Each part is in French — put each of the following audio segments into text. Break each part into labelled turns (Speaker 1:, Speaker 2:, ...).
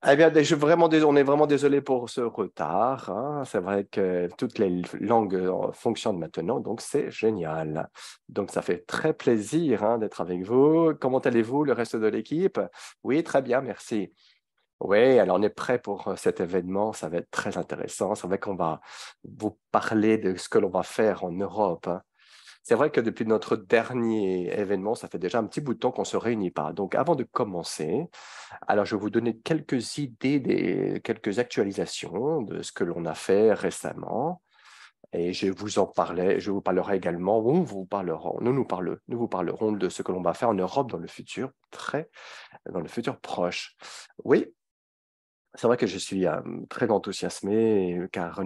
Speaker 1: Eh bien, on est vraiment désolé pour ce retard, hein. C'est vrai que toutes les langues fonctionnent maintenant, donc c'est génial. Donc, ça fait très plaisir, hein, d'être avec vous. Comment allez-vous, le reste de l'équipe? Oui, très bien, merci. Oui, alors on est prêt pour cet événement. Ça va être très intéressant. C'est vrai qu'on va vous parler de ce que l'on va faire en Europe, hein. C'est vrai que depuis notre dernier événement, ça fait déjà un petit bout de temps qu'on ne se réunit pas. Donc, avant de commencer, alors je vais vous donner quelques idées, quelques actualisations de ce que l'on a fait récemment. Et je vous parlerai également, ou nous vous parlerons de ce que l'on va faire en Europe dans le futur, dans le futur proche. Oui, c'est vrai que je suis très enthousiasmé car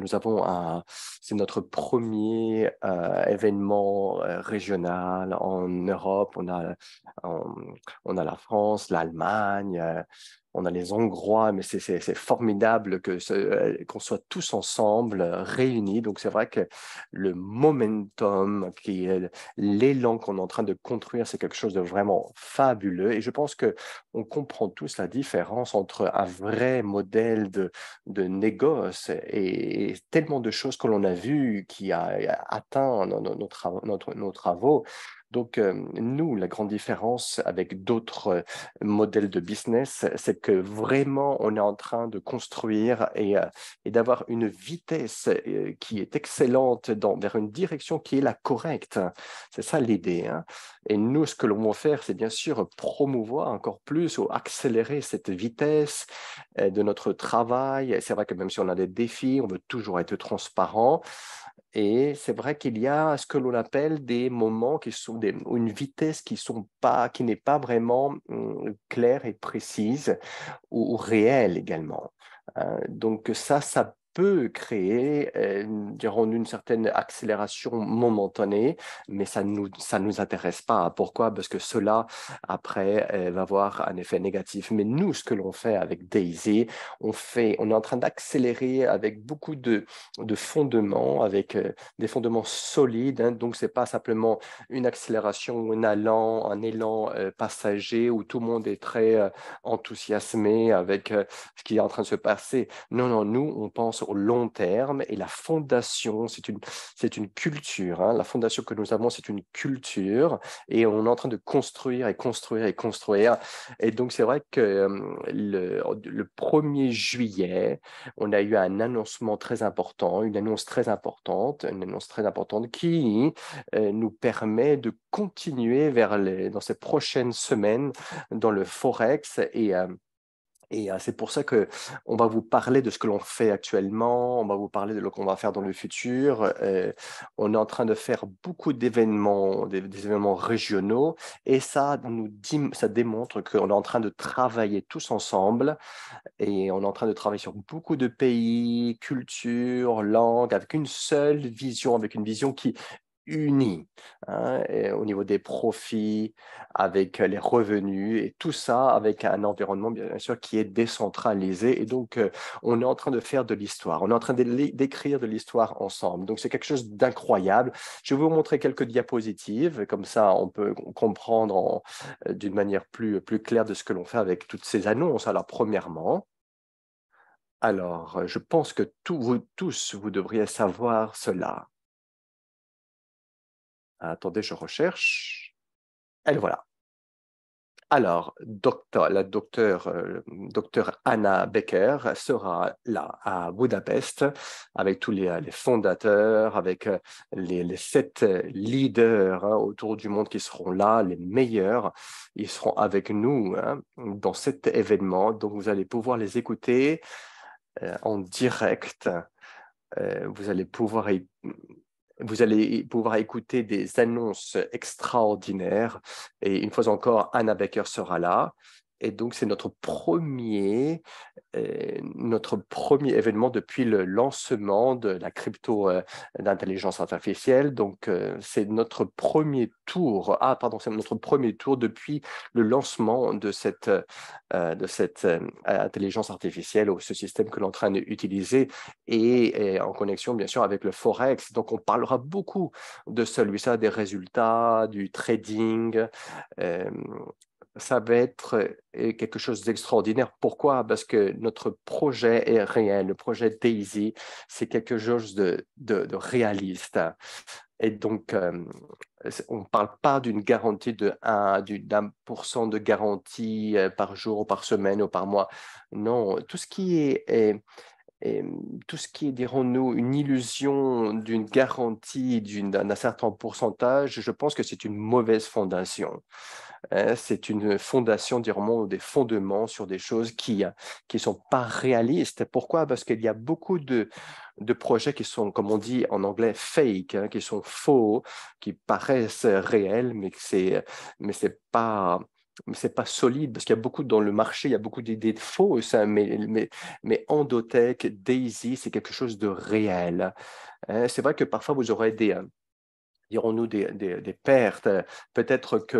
Speaker 1: c'est notre premier événement régional en Europe. On, on a la France, l'Allemagne, on a les Hongrois, mais c'est formidable qu'on soit tous ensemble, réunis. Donc c'est vrai que le momentum, qui est l'élan qu'on est en train de construire, c'est quelque chose de vraiment fabuleux. Et je pense que on comprend tous la différence entre un vrai modèle de négoce et tellement de choses que l'on a vues qui a atteint nos travaux. Donc, nous, la grande différence avec d'autres modèles de business, c'est que vraiment, on est en train de construire et d'avoir une vitesse qui est excellente vers une direction qui est la correcte. C'est ça l'idée, hein. Et nous, ce que l'on va faire, c'est bien sûr promouvoir encore plus ou accélérer cette vitesse de notre travail. C'est vrai que même si on a des défis, on veut toujours être transparent. Et c'est vrai qu'il y a ce que l'on appelle des moments ou une vitesse qui n'est pas vraiment claire et précise ou réelle également. Donc ça peut créer, dirons, une certaine accélération momentanée, mais ça nous intéresse pas. Pourquoi? Parce que cela, après, va avoir un effet négatif. Mais nous, ce que l'on fait avec Daisy, on est en train d'accélérer avec beaucoup de fondements, avec des fondements solides, hein. Donc, c'est pas simplement une accélération ou un élan passager où tout le monde est très enthousiasmé avec ce qui est en train de se passer. Non, non, nous, on pense au long terme et la fondation, c'est une culture, hein. La fondation que nous avons, c'est une culture et on est en train de construire et construire et construire. Et donc, c'est vrai que le 1er juillet, on a eu un annoncement très important, une annonce très importante qui nous permet de continuer dans ces prochaines semaines dans le Forex et c'est pour ça que on va vous parler de ce que l'on fait actuellement, on va vous parler de ce qu'on va faire dans le futur. On est en train de faire beaucoup d'événements, des événements régionaux, et ça démontre qu'on est en train de travailler tous ensemble, et on est en train de travailler sur beaucoup de pays, cultures, langues, avec une vision qui unis, hein, et au niveau des profits, avec les revenus et tout ça avec un environnement bien sûr qui est décentralisé. Et donc, on est en train de faire de l'histoire. On est en train d'écrire de l'histoire ensemble. Donc, c'est quelque chose d'incroyable. Je vais vous montrer quelques diapositives. Comme ça, on peut comprendre d'une manière plus claire de ce que l'on fait avec toutes ces annonces. Alors, premièrement, je pense que vous tous, vous devriez savoir cela. Attendez, je recherche. Et le voilà. Alors, docteur Anna Becker sera là à Budapest avec tous les fondateurs, avec les 7 leaders, hein, autour du monde qui seront là, les meilleurs. Ils seront avec nous, hein, dans cet événement. Donc, vous allez pouvoir les écouter en direct. Vous allez pouvoir vous allez pouvoir écouter des annonces extraordinaires. Et une fois encore, Anna Baker sera là. Et donc, c'est notre premier événement depuis le lancement de la crypto d'intelligence artificielle. Donc, c'est notre premier tour. Ah, pardon, c'est notre premier tour depuis le lancement de cette intelligence artificielle ou ce système que l'on est en train d'utiliser et en connexion, bien sûr, avec le Forex. Donc, on parlera beaucoup de celui-là, des résultats, du trading. euh, ça va être quelque chose d'extraordinaire. Pourquoi? Parce que notre projet est réel. Le projet Daisy, c'est quelque chose de réaliste. Et donc, on ne parle pas d'une garantie d'1% de garantie par jour, ou par semaine ou par mois. Non, tout ce qui tout ce qui est, dirons-nous, une illusion d'une garantie d'un certain pourcentage, je pense que c'est une mauvaise fondation. C'est une fondation, dirons des fondements sur des choses qui sont pas réalistes. Pourquoi? Parce qu'il y a beaucoup de projets qui sont, comme on dit en anglais, fake, qui sont faux, qui paraissent réels, mais c'est pas solide, parce qu'il y a beaucoup dans le marché, il y a beaucoup d'idées fausses, hein, mais Endotech, Daisy, c'est quelque chose de réel. C'est vrai que parfois vous aurez dirons-nous, des pertes. Peut-être que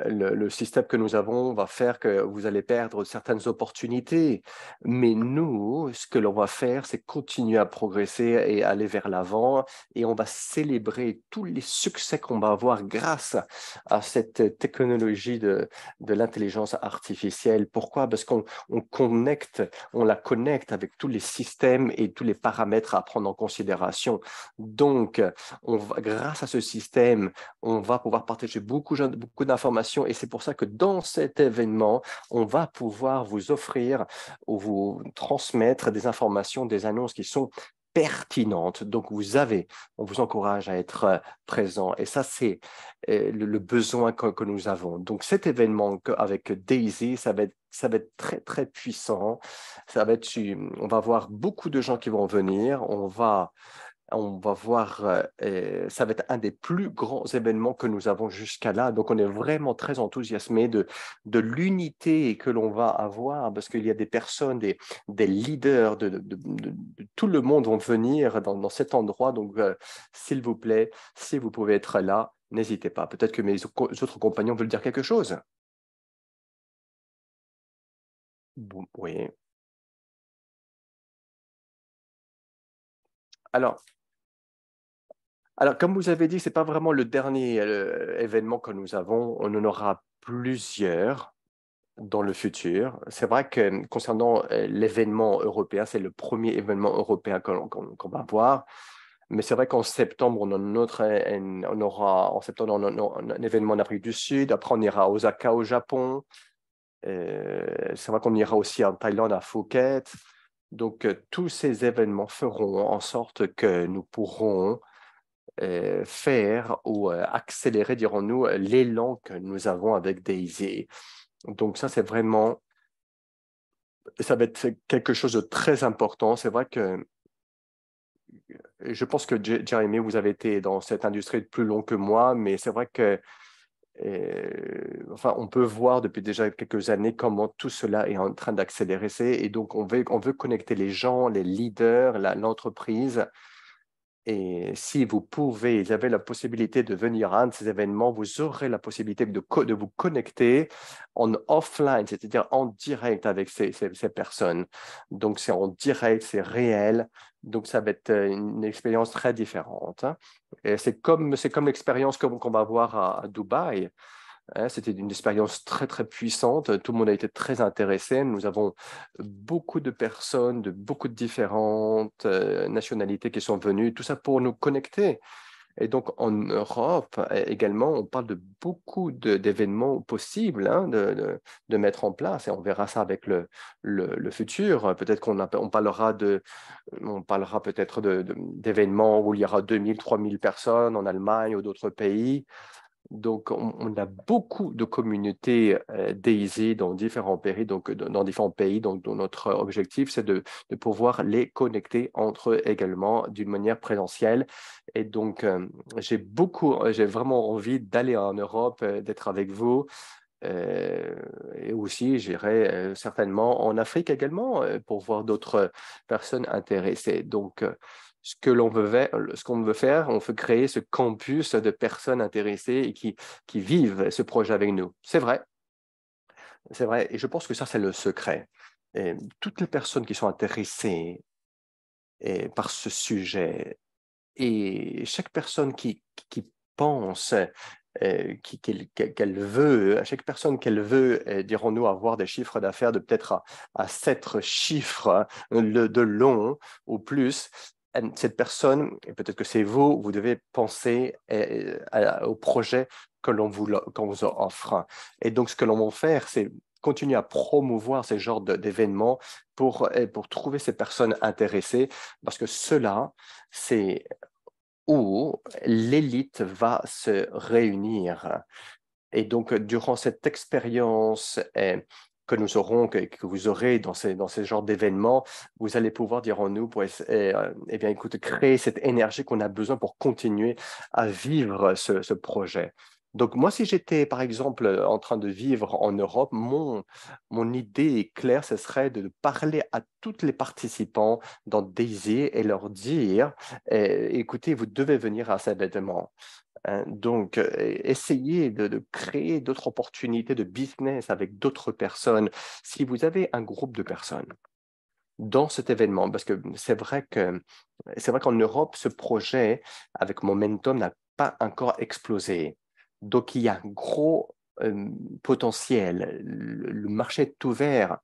Speaker 1: le système que nous avons va faire que vous allez perdre certaines opportunités. Mais nous, ce que l'on va faire, c'est continuer à progresser et aller vers l'avant. Et on va célébrer tous les succès qu'on va avoir grâce à cette technologie de l'intelligence artificielle. Pourquoi? Parce on la connecte avec tous les systèmes et tous les paramètres à prendre en considération. Donc, grâce à ce système, on va pouvoir partager beaucoup d'informations et c'est pour ça que dans cet événement, on va pouvoir vous offrir ou vous transmettre des informations, des annonces qui sont pertinentes. Donc, on vous encourage à être présent et ça, c'est le besoin que nous avons. Donc, cet événement avec Daisy, ça va être très, très puissant. On va avoir beaucoup de gens qui vont venir. On va voir, ça va être un des plus grands événements que nous avons jusqu'à là. Donc, on est vraiment très enthousiasmé de l'unité que l'on va avoir parce qu'il y a des personnes, des leaders de tout le monde vont venir dans cet endroit. Donc, s'il vous plaît, si vous pouvez être là, n'hésitez pas. Peut-être que mes autres compagnons veulent dire quelque chose. Bon, oui. Alors, comme vous avez dit, ce n'est pas vraiment le dernier événement que nous avons. On en aura plusieurs dans le futur. C'est vrai que concernant l'événement européen, c'est le premier événement européen qu'on va avoir. Mais c'est vrai qu'en septembre, on a on aura en septembre un événement en Afrique du Sud. Après, on ira à Osaka au Japon. C'est vrai qu'on ira aussi en Thaïlande à Phuket. Donc, tous ces événements feront en sorte que nous pourrons faire ou accélérer, dirons-nous, l'élan que nous avons avec Daisy. Donc, ça va être quelque chose de très important. C'est vrai que je pense que Jeremy, vous avez été dans cette industrie plus long que moi, mais c'est vrai que enfin, on peut voir depuis déjà quelques années comment tout cela est en train d'accélérer. Et donc, on veut connecter les gens, les leaders, l'entreprise. Et si vous avez la possibilité de venir à un de ces événements, vous aurez la possibilité de vous connecter en offline, c'est-à-dire en direct avec ces personnes. Donc, c'est en direct, c'est réel. Donc, ça va être une expérience très différente, hein. Et c'est comme l'expérience qu'on va avoir à Dubaï. C'était une expérience très, très puissante. Tout le monde a été très intéressé. Nous avons beaucoup de personnes de beaucoup de différentes nationalités qui sont venues, tout ça pour nous connecter. Et donc, en Europe également, on parle de beaucoup d'événements possibles, hein, de mettre en place. Et on verra ça avec le futur. Peut-être on parlera peut-être d'événements où il y aura 2000, 3000 personnes en Allemagne ou d'autres pays. Donc, on a beaucoup de communautés DayZ dans différents pays. Donc, dans différents pays. Donc, notre objectif, c'est de pouvoir les connecter entre eux également d'une manière présentielle. Et donc, j'ai vraiment envie d'aller en Europe, d'être avec vous. Et aussi, j'irai certainement en Afrique également pour voir d'autres personnes intéressées. Donc, ce qu'on veut faire, on veut créer ce campus de personnes intéressées et qui vivent ce projet avec nous. C'est vrai, et je pense que ça, c'est le secret. Et toutes les personnes qui sont intéressées par ce sujet et chaque personne qui pense qu'elle veut, à chaque personne qu'elle veut, dirons-nous, avoir des chiffres d'affaires de peut-être à 7 chiffres de long ou plus, cette personne, et peut-être que c'est vous, vous devez penser au projet qu'on vous offre. Et donc, ce que l'on va faire, c'est continuer à promouvoir ces genres d'événements pour trouver ces personnes intéressées, parce que cela, c'est où l'élite va se réunir. Et donc, durant cette expérience que nous aurons, que vous aurez dans ces genres d'événements, vous allez pouvoir, dirons-nous, eh bien, écoute, créer cette énergie qu'on a besoin pour continuer à vivre ce projet. Donc, moi, si j'étais, par exemple, en train de vivre en Europe, mon idée claire, ce serait de parler à tous les participants dans Daisy et leur dire, écoutez, vous devez venir à cet événement. Donc, essayez de créer d'autres opportunités de business avec d'autres personnes. Si vous avez un groupe de personnes dans cet événement, parce que c'est vrai qu'en Europe, ce projet avec Momentum n'a pas encore explosé. Donc, il y a un gros potentiel. Le marché est ouvert.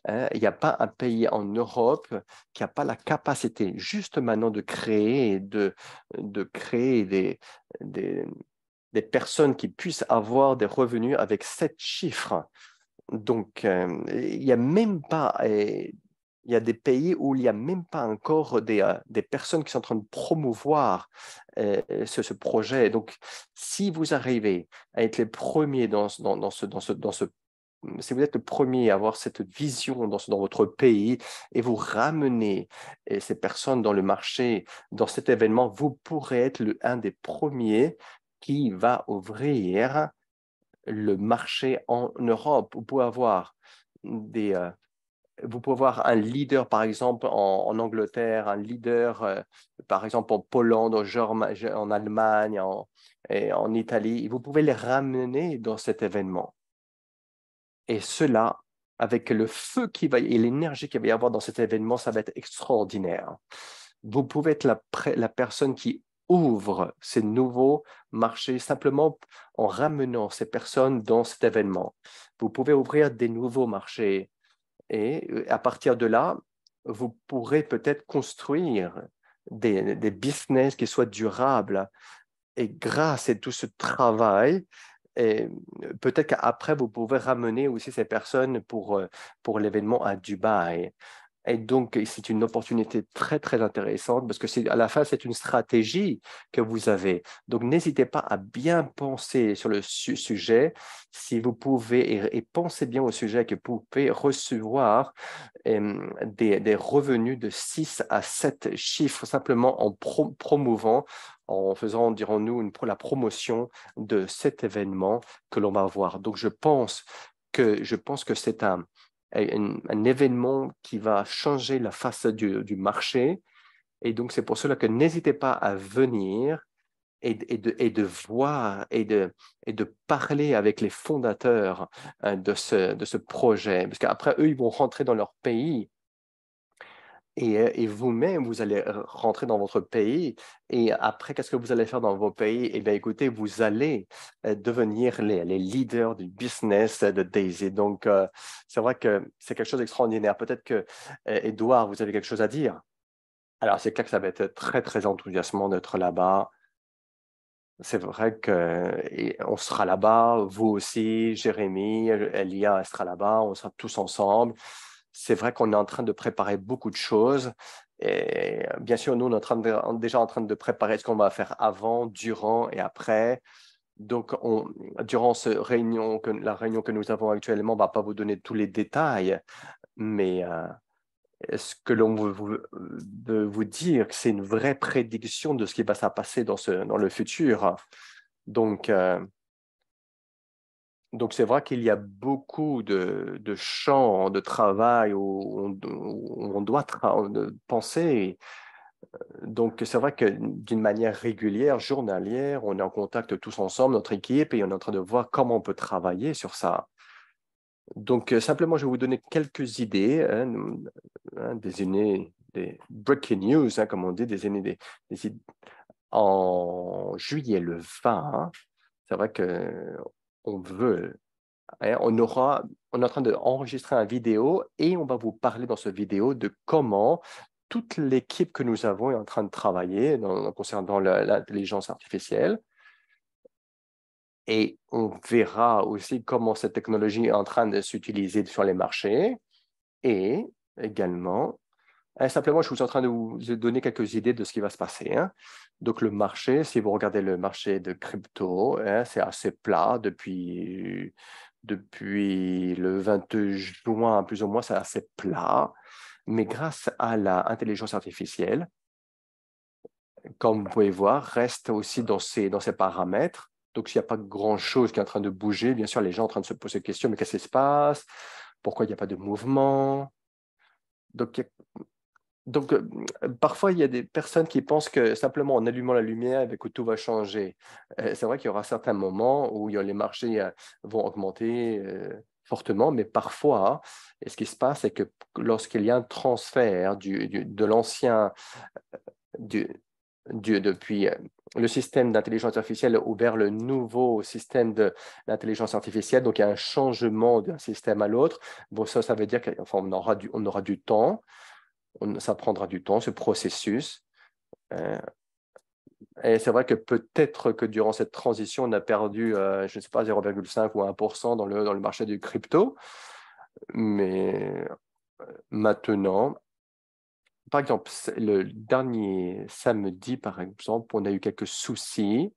Speaker 1: Il n'y a pas un pays en Europe qui n'a pas la capacité juste maintenant de créer des, des personnes qui puissent avoir des revenus avec 7 chiffres. Donc, il n'y a même pas, il y a des pays où il n'y a même pas encore des personnes qui sont en train de promouvoir ce projet. Donc, si vous arrivez à être les premiers dans ce si vous êtes le premier à avoir cette vision dans votre pays et vous ramenez ces personnes dans le marché, dans cet événement, vous pourrez être un des premiers qui va ouvrir le marché en Europe. Vous pouvez avoir un leader, par exemple, en Angleterre, un leader, par exemple, en Pologne, en Allemagne, et en Italie. Vous pouvez les ramener dans cet événement. Et cela, avec le feu et l'énergie qu'il va y avoir dans cet événement, ça va être extraordinaire. Vous pouvez être la personne qui ouvre ces nouveaux marchés simplement en ramenant ces personnes dans cet événement. Vous pouvez ouvrir des nouveaux marchés et à partir de là, vous pourrez peut-être construire des business qui soient durables. Et grâce à tout ce travail, et peut-être qu'après, vous pouvez ramener aussi ces personnes pour l'événement à Dubaï. Et donc, c'est une opportunité très, très intéressante parce que à la fin, c'est une stratégie que vous avez. Donc, n'hésitez pas à bien penser sur le sujet. Si vous pouvez, et pensez bien au sujet que vous pouvez recevoir des revenus de 6 à 7 chiffres simplement en promouvant, en faisant, dirons-nous, la promotion de cet événement que l'on va voir. Donc, je pense que c'est un événement qui va changer la face du marché. Et donc, c'est pour cela que n'hésitez pas à venir et de voir et de parler avec les fondateurs de ce projet. Parce qu'après, eux, ils vont rentrer dans leur pays et vous-même, vous allez rentrer dans votre pays. Et après, qu'est-ce que vous allez faire dans vos pays? Eh bien, écoutez, vous allez devenir les leaders du business de Daisy. Donc, c'est vrai que c'est quelque chose d'extraordinaire. Peut-être que, Edouard, vous avez quelque chose à dire? Alors, c'est clair que ça va être très, très enthousiasmant d'être là-bas. C'est vrai qu'on sera là-bas, vous aussi, Jérémy, Elia sera là-bas, on sera tous ensemble. C'est vrai qu'on est en train de préparer beaucoup de choses. Et bien sûr, nous, on est déjà en train de préparer ce qu'on va faire avant, durant et après. Donc, durant la réunion que nous avons actuellement, on ne va pas vous donner tous les détails, mais ce que l'on veut vous dire, c'est une vraie prédiction de ce qui va se passer dans le futur. Donc, donc c'est vrai qu'il y a beaucoup de champs de travail où on doit penser. Donc, c'est vrai que d'une manière régulière, journalière, on est en contact tous ensemble, notre équipe, et on est en train de voir comment on peut travailler sur ça. Donc, simplement, je vais vous donner quelques idées, des breaking news, comme on dit, en juillet le 20. c'est vrai qu'on veut, hein, on est en train d'enregistrer une vidéo et on va vous parler dans cette vidéo de comment toute l'équipe que nous avons est en train de travailler concernant l'intelligence artificielle. Et on verra aussi comment cette technologie est en train de s'utiliser sur les marchés. Et également, simplement, je suis en train de vous donner quelques idées de ce qui va se passer, hein. Donc, le marché, si vous regardez le marché de crypto, hein, c'est assez plat depuis le 22 juin, plus ou moins, c'est assez plat. Mais grâce à l'intelligence artificielle, comme vous pouvez voir, reste aussi dans ces paramètres. Donc, il n'y a pas grand-chose qui est en train de bouger, bien sûr, les gens sont en train de se poser des questions, mais qu'est-ce qui se passe? Pourquoi il n'y a pas de mouvement? Donc, parfois, il y a des personnes qui pensent que simplement en allumant la lumière, que tout va changer. C'est vrai qu'il y aura certains moments où les marchés vont augmenter fortement, mais parfois, et ce qui se passe, c'est que lorsqu'il y a un transfert de l'ancien, du, depuis le système d'intelligence artificielle vers le nouveau système d'intelligence artificielle, donc il y a un changement d'un système à l'autre. Bon, ça veut dire qu'on aura du temps. Ça prendra du temps, ce processus. Et c'est vrai que peut-être que durant cette transition, on a perdu, je ne sais pas, 0,5 ou 1% dans le marché du crypto. Mais maintenant, par exemple, le dernier samedi, par exemple, on a eu quelques soucis.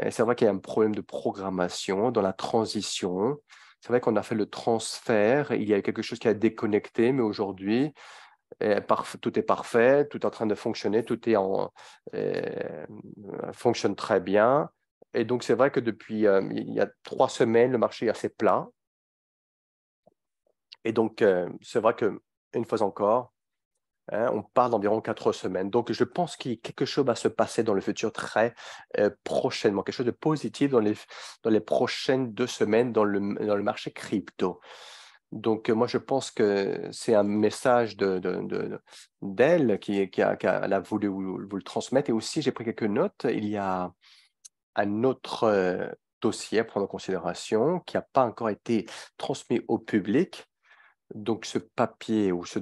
Speaker 1: C'est vrai qu'il y a un problème de programmation dans la transition. C'est vrai qu'on a fait le transfert. Il y a quelque chose qui a déconnecté, mais aujourd'hui, tout est parfait, tout est en train de fonctionner, fonctionne très bien. Et donc, c'est vrai que depuis il y a 3 semaines, le marché est assez plat. Et donc, c'est vrai qu'une fois encore, hein, on parle d'environ 4 semaines. Donc, je pense que quelque chose va se passer dans le futur très prochainement, quelque chose de positif dans les prochaines 2 semaines dans le marché crypto. Donc, moi, je pense que c'est un message d'elle elle a voulu vous le transmettre. Et aussi, j'ai pris quelques notes. Il y a un autre dossier à prendre en considération qui n'a pas encore été transmis au public. Donc, ce papier ou ce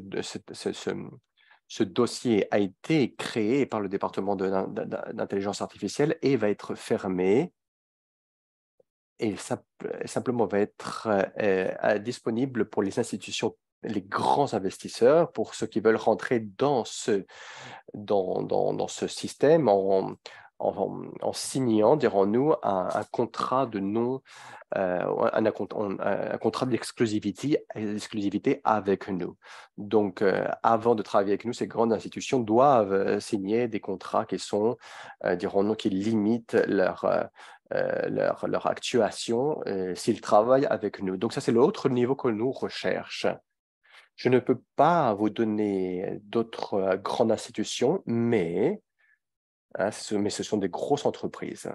Speaker 1: dossier a été créé par le département d'intelligence artificielle et va être fermé et simplement va être disponible pour les institutions, les grands investisseurs, pour ceux qui veulent rentrer dans ce système en signant, dirons-nous, un contrat de non, un contrat d'exclusivité avec nous. Donc, avant de travailler avec nous, ces grandes institutions doivent signer des contrats qui sont, dirons-nous, qui limitent leur actuation s'ils travaillent avec nous. Donc, ça, c'est l'autre niveau que nous recherchons. Je ne peux pas vous donner d'autres grandes institutions, hein, mais ce sont des grosses entreprises.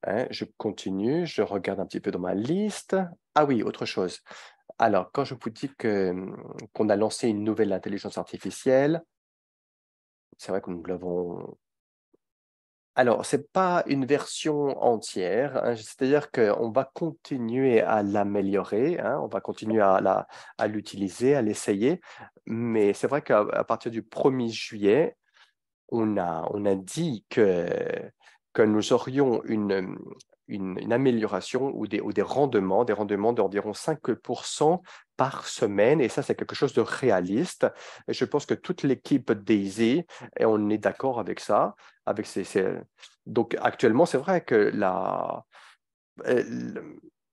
Speaker 1: Hein. Je continue, je regarde un petit peu dans ma liste. Ah oui, autre chose. Alors, quand je vous dis qu'on a lancé une nouvelle intelligence artificielle, c'est vrai que nous l'avons. Alors, ce n'est pas une version entière, hein, c'est-à-dire qu'on va continuer à l'améliorer, hein, on va continuer à l'utiliser, à l'essayer, mais c'est vrai qu'à partir du 1er juillet, on a dit que nous aurions une amélioration ou des rendements d'environ 5% par semaine. Et ça, c'est quelque chose de réaliste. Et je pense que toute l'équipe Daisy, et on est d'accord avec ça. Donc, actuellement, c'est vrai que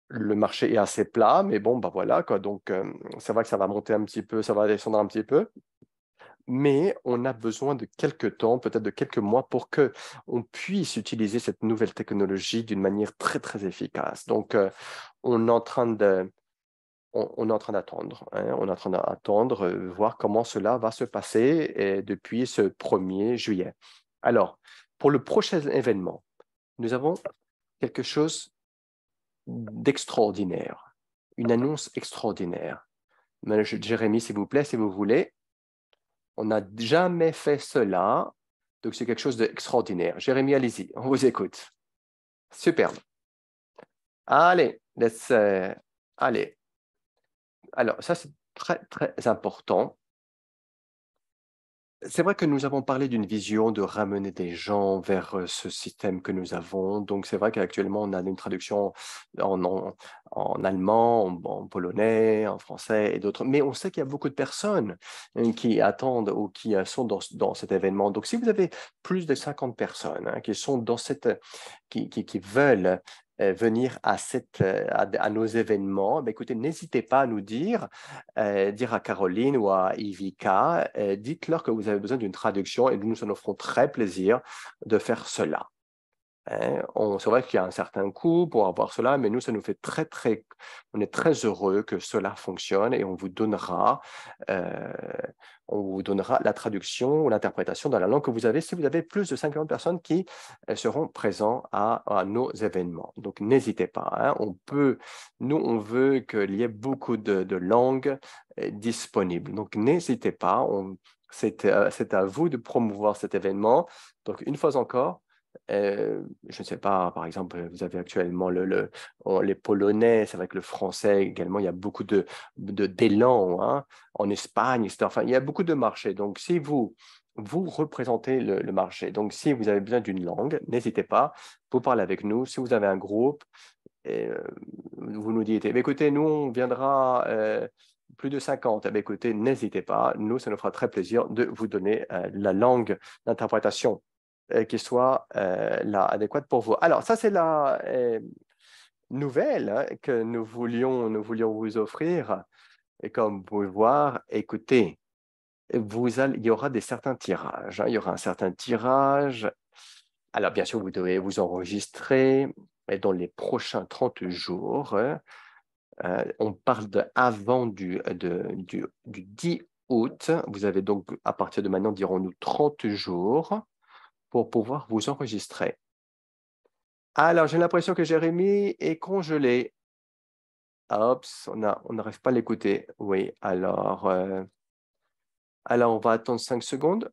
Speaker 1: le marché est assez plat, mais bon, bah voilà, quoi. Donc, c'est vrai que ça va monter un petit peu, ça va descendre un petit peu, mais on a besoin de quelques temps, peut-être de quelques mois, pour que on puisse utiliser cette nouvelle technologie d'une manière très, très efficace. Donc, on est en train on est en train d'attendre, hein, on est en train d'attendre, voir comment cela va se passer depuis ce 1er juillet. Alors, pour le prochain événement, nous avons quelque chose d'extraordinaire, une annonce extraordinaire. Jérémy, s'il vous plaît, si vous voulez. On n'a jamais fait cela, donc c'est quelque chose d'extraordinaire. Jérémy, allez-y, on vous écoute. Superbe. Allez, allez. Alors, ça, c'est très, très important. C'est vrai que nous avons parlé d'une vision de ramener des gens vers ce système que nous avons. Donc, c'est vrai qu'actuellement, on a une traduction en allemand, en polonais, en français et d'autres. Mais on sait qu'il y a beaucoup de personnes qui attendent ou qui sont dans cet événement. Donc, si vous avez plus de 50 personnes qui sont dans qui veulent venir à nos événements, ben, écoutez, n'hésitez pas à nous dire à Caroline ou à Ivica, dites-leur que vous avez besoin d'une traduction et nous nous ferons très plaisir de faire cela. Hein. C'est vrai qu'il y a un certain coût pour avoir cela, mais nous, ça nous fait on est très heureux que cela fonctionne et euh, on vous donnera la traduction ou l'interprétation dans la langue que vous avez si vous avez plus de 50 personnes qui seront présents à nos événements. Donc, n'hésitez pas. Hein. Nous, on veut qu'il y ait beaucoup de langues disponibles. Donc, n'hésitez pas. C'est à vous de promouvoir cet événement. Donc, une fois encore, je ne sais pas, par exemple, vous avez actuellement les Polonais, c'est vrai que le français également, il y a beaucoup d'élan hein, en Espagne, etc. Enfin, il y a beaucoup de marchés. Donc, si vous représentez le marché, donc si vous avez besoin d'une langue, n'hésitez pas, vous parlez avec nous. Si vous avez un groupe, vous nous dites, écoutez, nous, on viendra plus de 50. Écoutez, n'hésitez pas, nous, ça nous fera très plaisir de vous donner la langue d'interprétation qui soit la adéquate pour vous. Alors, ça, c'est la nouvelle hein, que nous voulions vous offrir. Et comme vous pouvez voir, écoutez, il y aura certains tirages. Hein. Il y aura un certain tirage. Alors, bien sûr, vous devez vous enregistrer et dans les prochains 30 jours. On parle avant du 10 août. Vous avez donc, à partir de maintenant, dirons-nous 30 jours pour pouvoir vous enregistrer. Alors, j'ai l'impression que Jérémy est congelé. Hop, on n'arrive pas à l'écouter. Oui, alors, on va attendre 5 secondes.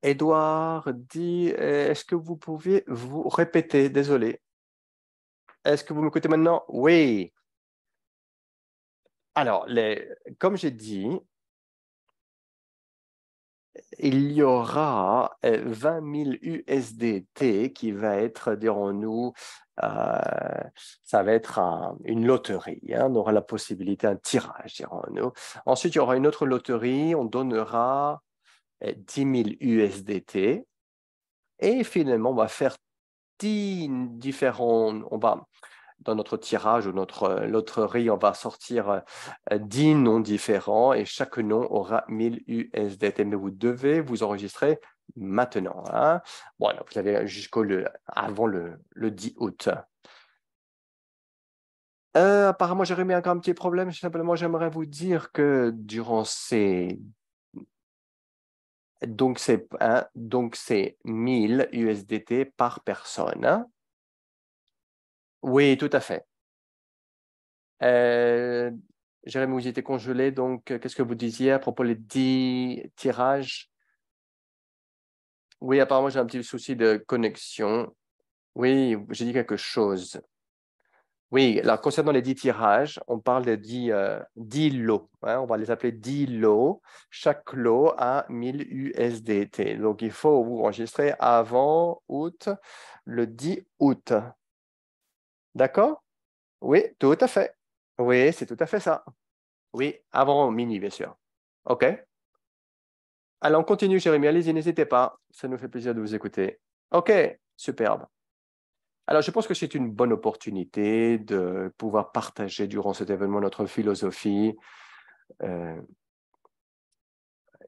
Speaker 1: Édouard dit, est-ce que vous pouvez vous répéter? Désolé. Est-ce que vous m'écoutez maintenant? Oui. Alors, comme j'ai dit, il y aura 20 000 USDT qui va être, dirons-nous, ça va être une loterie. Hein. On aura la possibilité, un tirage, dirons-nous. Ensuite, il y aura une autre loterie, on donnera 10 000 USDT. Et finalement, on va faire 10 différents, dans notre tirage ou notre loterie, on va sortir 10 noms différents et chaque nom aura 1000 USDT. Mais vous devez vous enregistrer maintenant. Hein. Voilà, vous avez avant le 10 août. Apparemment, j'ai remis encore un petit problème. Simplement, j'aimerais vous dire que durant ces... Donc, c'est 1000 USDT par personne. Hein. Oui, tout à fait. Euh, Jérémy, vous étiez congelé, donc qu'est-ce que vous disiez à propos des 10 tirages? Oui, apparemment, j'ai un petit souci de connexion. Oui, j'ai dit quelque chose. Oui, alors concernant les 10 tirages, on parle de 10 lots. Hein, on va les appeler 10 lots. Chaque lot a 1000 USDT. Donc, il faut vous enregistrer avant août, le 10 août. D'accord? Oui, tout à fait. Oui, c'est tout à fait ça. Oui, avant minuit, bien sûr. OK. Alors, on continue, Jérémy. Allez-y, n'hésitez pas. Ça nous fait plaisir de vous écouter. OK, superbe. Alors, je pense que c'est une bonne opportunité de pouvoir partager durant cet événement notre philosophie. Euh,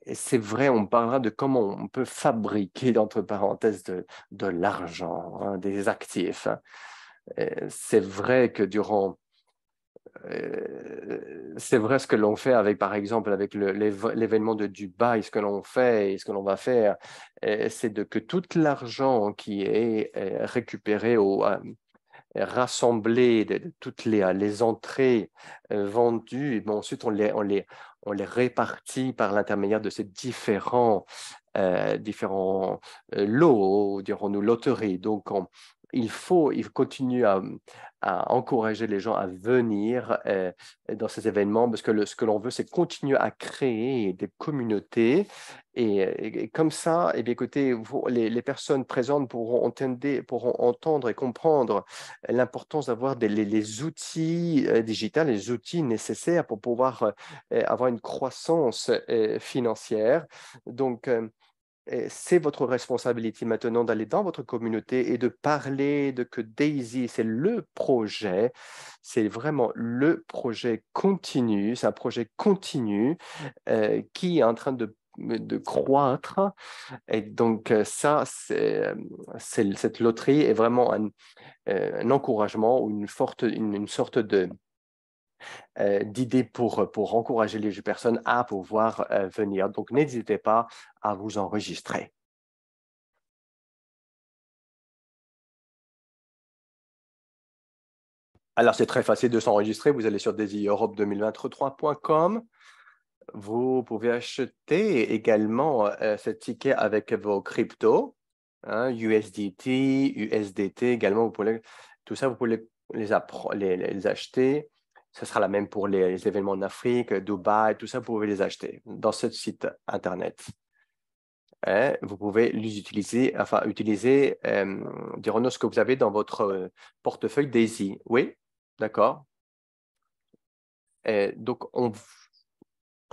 Speaker 1: et c'est vrai, on parlera de comment on peut fabriquer, entre parenthèses, de l'argent, hein, des actifs. C'est vrai que c'est vrai ce que l'on fait avec, par exemple, avec l'événement de Dubaï, ce que l'on fait et ce que l'on va faire, c'est que tout l'argent qui est récupéré ou rassemblé de toutes les entrées vendues, et bon, ensuite on les répartit par l'intermédiaire de ces différents différents lots, dirons-nous, loteries. Donc, il faut continuer à encourager les gens à venir dans ces événements parce que ce que l'on veut, c'est continuer à créer des communautés. Et comme ça, eh bien, écoutez, les personnes présentes pourront entendre et comprendre l'importance d'avoir les outils digitaux, les outils nécessaires pour pouvoir avoir une croissance financière. Donc, c'est votre responsabilité maintenant d'aller dans votre communauté et de parler de que Daisy, c'est le projet, c'est vraiment le projet continu, c'est un projet continu qui est en train de croître. Et donc, ça, cette loterie est vraiment un encouragement ou une sorte d'idée pour encourager les personnes à pouvoir venir. Donc, n'hésitez pas à vous enregistrer. Alors, c'est très facile de s'enregistrer. Vous allez sur daisyeurope2023.com. Vous pouvez acheter également ce ticket avec vos cryptos, hein, USDT, USDT également. Tout ça, vous pouvez les acheter. Ce sera la même pour les événements en Afrique, Dubaï, tout ça, vous pouvez les acheter dans ce site Internet. Vous pouvez les utiliser, dirons-nous ce que vous avez dans votre portefeuille Daisy. Oui, d'accord. Donc, on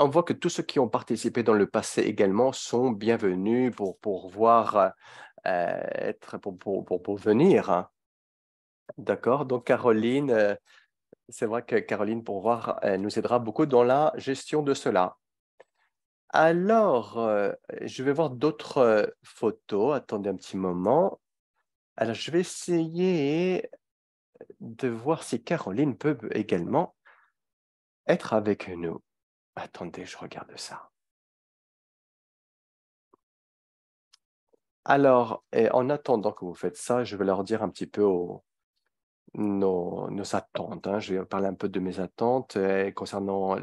Speaker 1: voit que tous ceux qui ont participé dans le passé également sont bienvenus pour voir pour venir, hein. D'accord. Donc, Caroline, c'est vrai que Caroline, pour voir, nous aidera beaucoup dans la gestion de cela. Alors, je vais voir d'autres photos. Attendez un petit moment. Alors, je vais essayer de voir si Caroline peut également être avec nous. Attendez, je regarde ça. Alors, en attendant que vous faites ça, je vais leur dire un petit peu nos attentes, hein. Je vais parler un peu de mes attentes concernant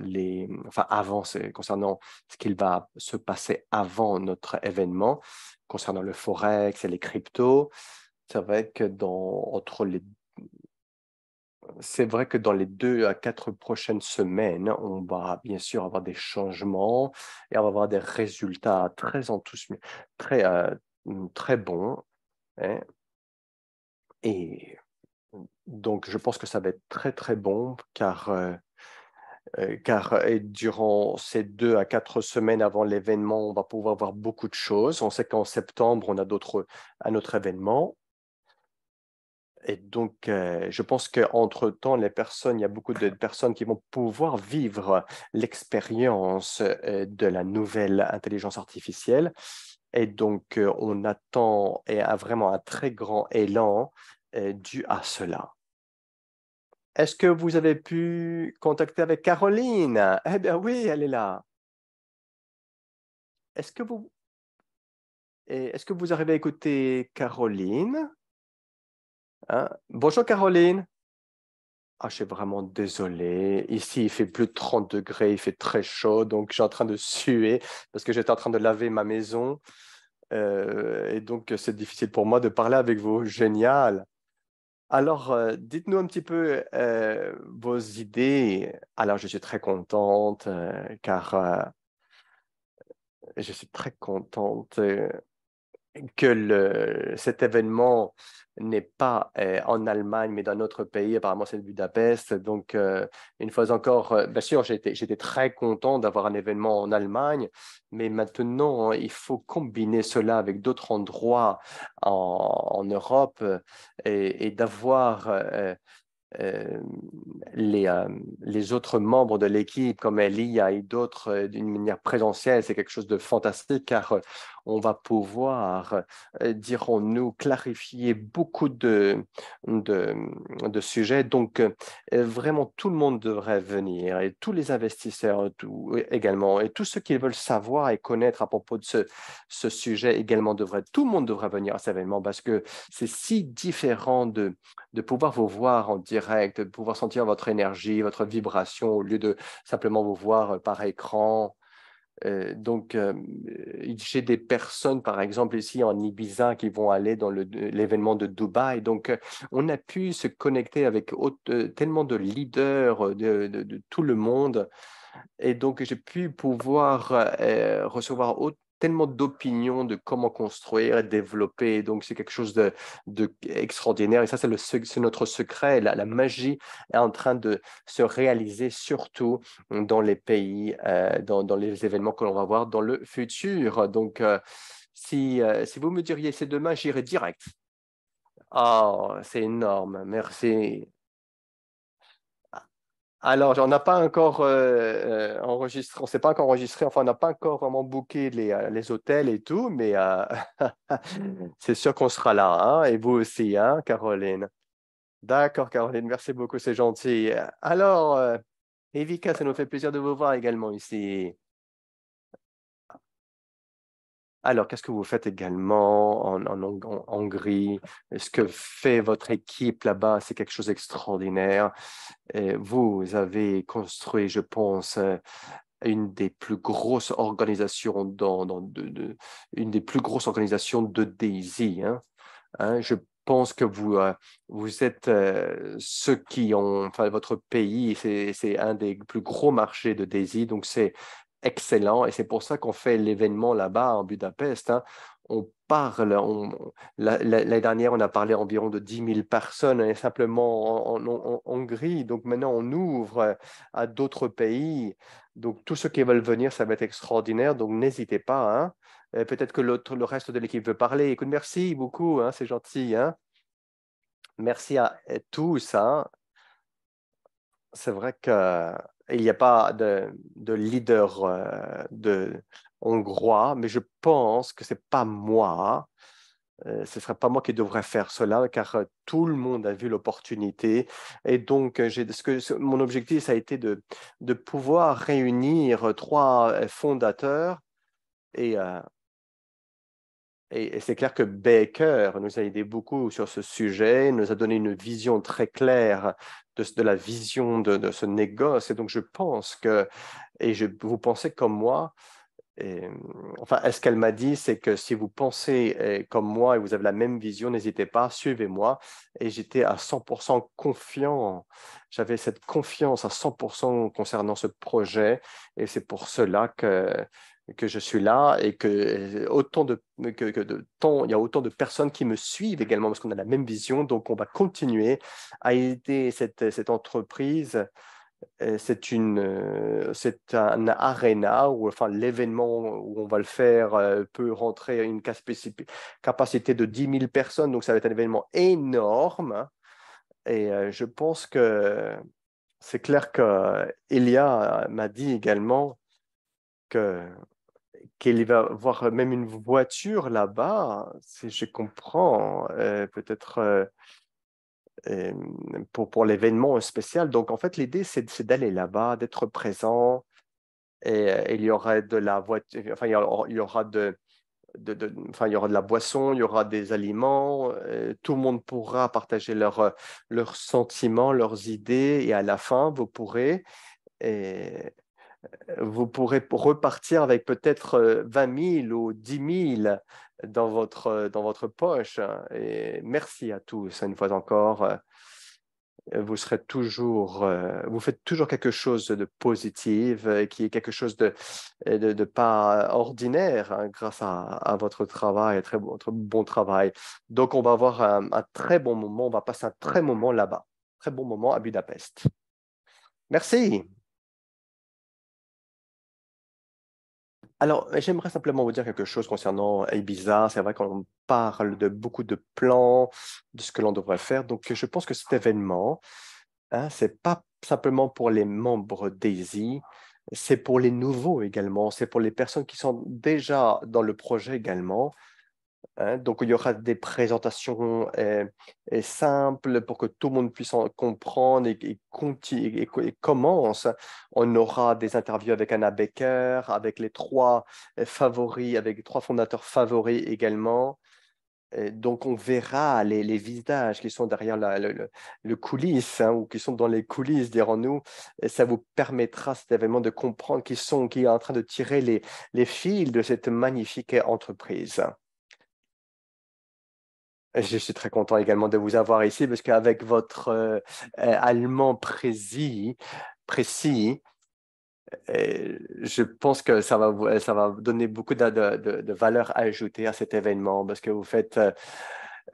Speaker 1: concernant ce qu'il va se passer avant notre événement, concernant le Forex et les cryptos. C'est vrai que c'est vrai que dans les 2 à 4 prochaines semaines, on va bien sûr avoir des changements et on va avoir des résultats très, très bons, hein. Et donc, je pense que ça va être très, très bon car durant ces 2 à 4 semaines avant l'événement, on va pouvoir voir beaucoup de choses. On sait qu'en septembre, on a un autre événement. Et donc, je pense qu'entre-temps, il y a beaucoup de personnes qui vont pouvoir vivre l'expérience de la nouvelle intelligence artificielle. Et donc, on attend et a vraiment un très grand élan dû à cela. Est-ce que vous avez pu contacter avec Caroline? Eh bien oui, elle est là. Est-ce que vous, est-ce que vous arrivez à écouter Caroline? Hein? Bonjour Caroline. Ah, je suis vraiment désolé. Ici, il fait plus de 30 degrés, il fait très chaud, donc je suis en train de suer parce que j'étais en train de laver ma maison. Et donc, c'est difficile pour moi de parler avec vous. Génial. Alors, dites-nous un petit peu vos idées. Alors, je suis très contente car je suis très contente que cet événement n'est pas en Allemagne, mais dans notre pays. Apparemment, c'est Budapest. Donc, une fois encore, bien sûr, j'étais très content d'avoir un événement en Allemagne, mais maintenant, il faut combiner cela avec d'autres endroits en Europe et d'avoir euh, les autres membres de l'équipe, comme Elia et d'autres, d'une manière présentielle, c'est quelque chose de fantastique car on va pouvoir, dirons-nous, clarifier beaucoup de, de sujets. Donc, vraiment, tout le monde devrait venir et tous les investisseurs également et tous ceux qui veulent savoir et connaître à propos de ce sujet également tout le monde devrait venir à cet événement parce que c'est si différent de pouvoir vous voir en direct, de pouvoir sentir votre énergie, votre vibration, au lieu de simplement vous voir par écran. Donc, j'ai des personnes, par exemple, ici en Ibiza, qui vont aller dans l'événement de Dubaï. Donc, on a pu se connecter avec tellement de leaders de tout le monde. Et donc, j'ai pu pouvoir recevoir tellement d'opinions de comment construire et développer. Donc, c'est quelque chose de extraordinaire. Et ça, c'est notre secret. La magie est en train de se réaliser surtout dans les pays, dans les événements que l'on va voir dans le futur. Donc, si vous me diriez c'est demain, j'irai direct. Oh, c'est énorme. Merci. Alors, on n'a pas encore enregistré, on s'est pas encore enregistré, enfin, on n'a pas encore vraiment booké les hôtels et tout, mais c'est sûr qu'on sera là, hein, et vous aussi, hein, Caroline. D'accord, Caroline, merci beaucoup, c'est gentil. Alors, Evika, ça nous fait plaisir de vous voir également ici. Alors, qu'est-ce que vous faites également en Hongrie? Ce que fait votre équipe là-bas, c'est quelque chose d'extraordinaire. Et vous avez construit, je pense, une des plus grosses organisations une des plus grosses organisations de DayZ, hein. Je pense que vous êtes ceux qui ont, enfin, votre pays, c'est un des plus gros marchés de DayZ, donc c'est excellent et c'est pour ça qu'on fait l'événement là-bas en Budapest, hein. On parle, l'année dernière, on a parlé environ de 10 000 personnes, hein, simplement en Hongrie. Donc maintenant, on ouvre à d'autres pays. Donc tous ceux qui veulent venir, ça va être extraordinaire. Donc n'hésitez pas, hein. Peut-être que le reste de l'équipe veut parler. Écoute, merci beaucoup, hein, c'est gentil, hein. Merci à tous, hein. C'est vrai qu'il n'y a pas de leader hongrois, mais je pense que c'est pas moi. Ce ne serait pas moi qui devrais faire cela, car tout le monde a vu l'opportunité. Et donc, mon objectif, ça a été de pouvoir réunir trois fondateurs et, et c'est clair que Baker nous a aidé beaucoup sur ce sujet, nous a donné une vision très claire de la vision de ce négoce. Et donc, je pense que, vous pensez comme moi, et, enfin, ce qu'elle m'a dit, c'est que si vous pensez comme moi et vous avez la même vision, n'hésitez pas, suivez-moi. Et j'étais à 100% confiant. J'avais cette confiance à 100% concernant ce projet. Et c'est pour cela que je suis là et que que de temps, il y a autant de personnes qui me suivent également parce qu'on a la même vision. Donc, on va continuer à aider cette entreprise. C'est un arena où, enfin, l'événement où on va le faire peut rentrer à une capacité de 10 000 personnes. Donc, ça va être un événement énorme. Et je pense que c'est clair que Elia m'a dit également que qu'il va avoir même une voiture là-bas, si je comprends, peut-être euh, pour l'événement spécial. Donc, en fait, l'idée, c'est d'aller là-bas, d'être présent. Et il y aura de la voiture, enfin, il y aura enfin, il y aura de la boisson, il y aura des aliments. Tout le monde pourra partager leurs sentiments, leurs idées. Et à la fin, et vous pourrez repartir avec peut-être 20 000 ou 10 000 dans votre poche, hein. Et merci à tous, une fois encore. Vous serez toujours, vous faites toujours quelque chose de positif, qui est quelque chose de pas ordinaire, hein, grâce à votre travail, votre bon travail. Donc, on va avoir un très bon moment, on va passer un très bon moment là-bas, très bon moment à Budapest. Merci. Alors, j'aimerais simplement vous dire quelque chose concernant Ibiza. C'est vrai qu'on parle de beaucoup de plans, de ce que l'on devrait faire. Donc, je pense que cet événement, hein, c'est pas simplement pour les membres Daisy, c'est pour les nouveaux également, c'est pour les personnes qui sont déjà dans le projet également, hein. Donc, il y aura des présentations simples pour que tout le monde puisse en comprendre et commence. On aura des interviews avec Anna Becker, avec les trois favoris, avec les trois fondateurs favoris également. Et donc, on verra les visages qui sont derrière le coulisse, hein, ou qui sont dans les coulisses, dirons-nous. Et ça vous permettra, cet événement, de comprendre qui est en train de tirer les fils de cette magnifique entreprise. Et je suis très content également de vous avoir ici parce qu'avec votre allemand précis, je pense que ça va donner beaucoup de valeur ajoutée à cet événement parce que vous faites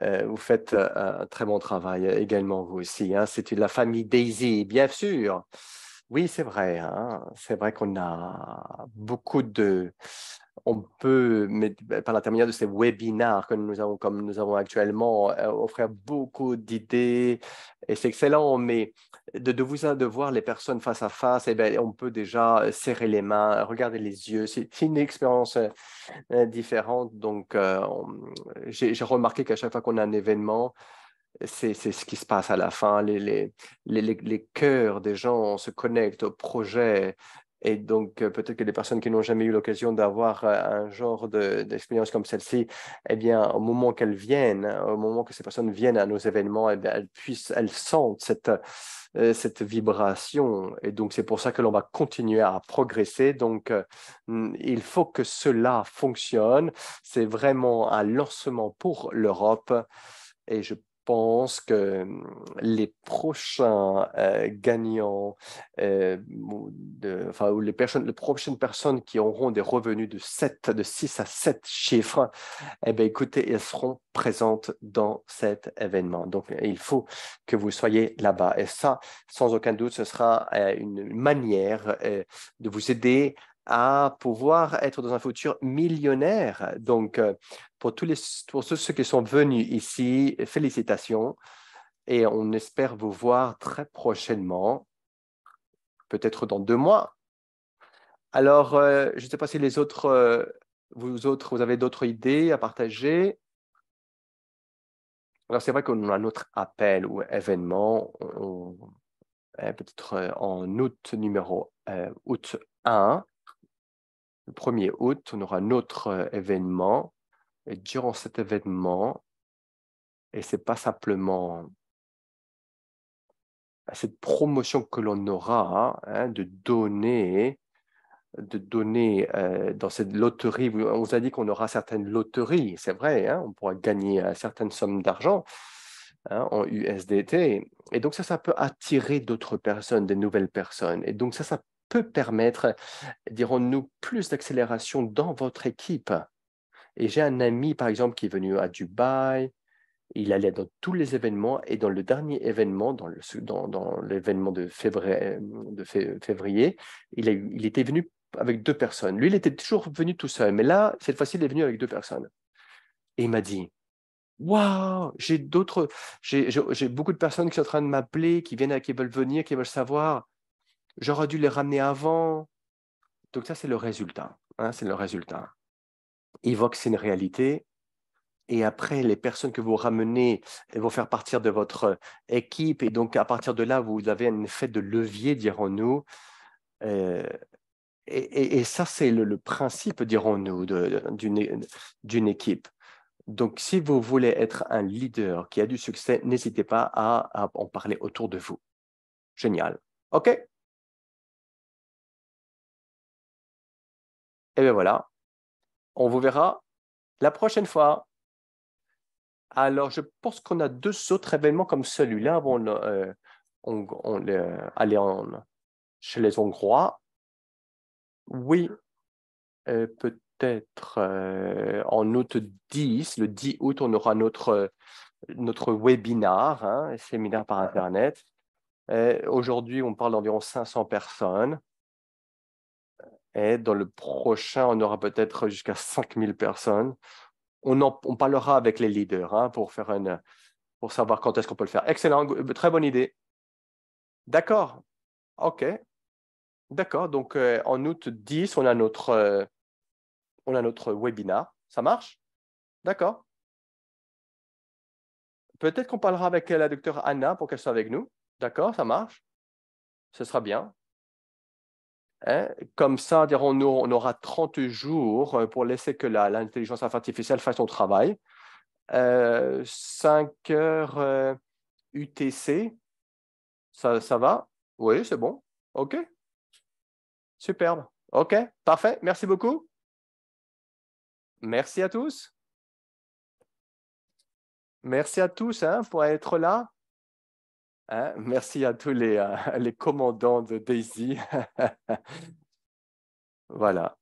Speaker 1: un très bon travail également, vous aussi, hein. C'est la famille Daisy, bien sûr. Oui, c'est vrai, hein. C'est vrai qu'on a beaucoup de... On peut, mais par l'intermédiaire de ces webinars que nous avons, comme nous avons actuellement, offrir beaucoup d'idées et c'est excellent, mais de voir les personnes face à face, eh bien, on peut déjà serrer les mains, regarder les yeux. C'est une expérience différente. Donc, j'ai remarqué qu'à chaque fois qu'on a un événement, c'est ce qui se passe à la fin. Les cœurs des gens se connectent au projet. Et donc, peut-être que les personnes qui n'ont jamais eu l'occasion d'avoir un genre d'expérience comme celle-ci, eh bien, au moment qu'elles viennent, hein, au moment que ces personnes viennent à nos événements, eh bien, elles sentent cette vibration. Et donc, c'est pour ça que l'on va continuer à progresser. Donc, il faut que cela fonctionne. C'est vraiment un lancement pour l'Europe. Et je pense que les prochains gagnants, ou les prochaines personnes qui auront des revenus de 6 à 7 chiffres, eh bien, écoutez, elles seront présentes dans cet événement. Donc, il faut que vous soyez là-bas. Et ça, sans aucun doute, ce sera une manière de vous aider à pouvoir être dans un futur millionnaire. Donc, pour tous ceux qui sont venus ici, félicitations et on espère vous voir très prochainement, peut-être dans 2 mois. Alors, je ne sais pas si les autres, vous avez d'autres idées à partager. Alors, c'est vrai qu'on a un autre appel ou événement, peut-être en août, août 1, le 1er août, on aura un autre événement. Et durant cet événement, et ce n'est pas simplement cette promotion que l'on aura, hein, de donner dans cette loterie. On vous a dit qu'on aura certaines loteries, c'est vrai, hein, on pourra gagner certaines sommes d'argent, hein, en USDT. Et donc ça peut attirer d'autres personnes, des nouvelles personnes. Et donc ça peut permettre, dirons-nous, plus d'accélération dans votre équipe. Et j'ai un ami, par exemple, qui est venu à Dubaï. Il allait dans tous les événements et dans le dernier événement, dans l'événement février, il était venu avec 2 personnes. Lui, il était toujours venu tout seul, mais là, cette fois-ci, il est venu avec 2 personnes. Et il m'a dit, waouh, j'ai beaucoup de personnes qui sont en train de m'appeler, qui veulent venir, qui veulent savoir. J'aurais dû les ramener avant. Donc ça, c'est le résultat, hein, c'est le résultat. Il voit que c'est une réalité. Et après, les personnes que vous ramenez vont faire partir de votre équipe. Et donc, à partir de là, vous avez un effet de levier, dirons-nous. Euh, et ça, c'est le principe, dirons-nous, d'une équipe. Donc, si vous voulez être un leader qui a du succès, n'hésitez pas à en parler autour de vous. Génial. OK? Et bien voilà, on vous verra la prochaine fois. Alors, je pense qu'on a 2 autres événements comme celui-là avant aller chez les Hongrois. Oui, peut-être en août 10, le 10 août, on aura notre webinar, hein, séminaire par Internet. Aujourd'hui, on parle d'environ 500 personnes. Et dans le prochain, on aura peut-être jusqu'à 5000 personnes. On parlera avec les leaders, hein, pour savoir quand est-ce qu'on peut le faire. Excellent, très bonne idée. D'accord, OK. D'accord, donc en août 10, on a notre webinar. Ça marche? D'accord. Peut-être qu'on parlera avec la docteure Anna pour qu'elle soit avec nous. D'accord, ça marche. Ce sera bien. Hein? Comme ça, dirons-nous, on aura 30 jours pour laisser que l'intelligence artificielle fasse son travail. 5 heures UTC. Ça va? Oui, c'est bon. OK. Superbe. OK, parfait. Merci beaucoup. Merci à tous. Merci à tous hein, pour être là. Hein. Merci à tous les commandants de Daisy. Voilà.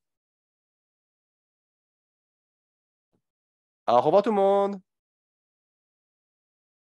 Speaker 1: Au revoir tout le monde.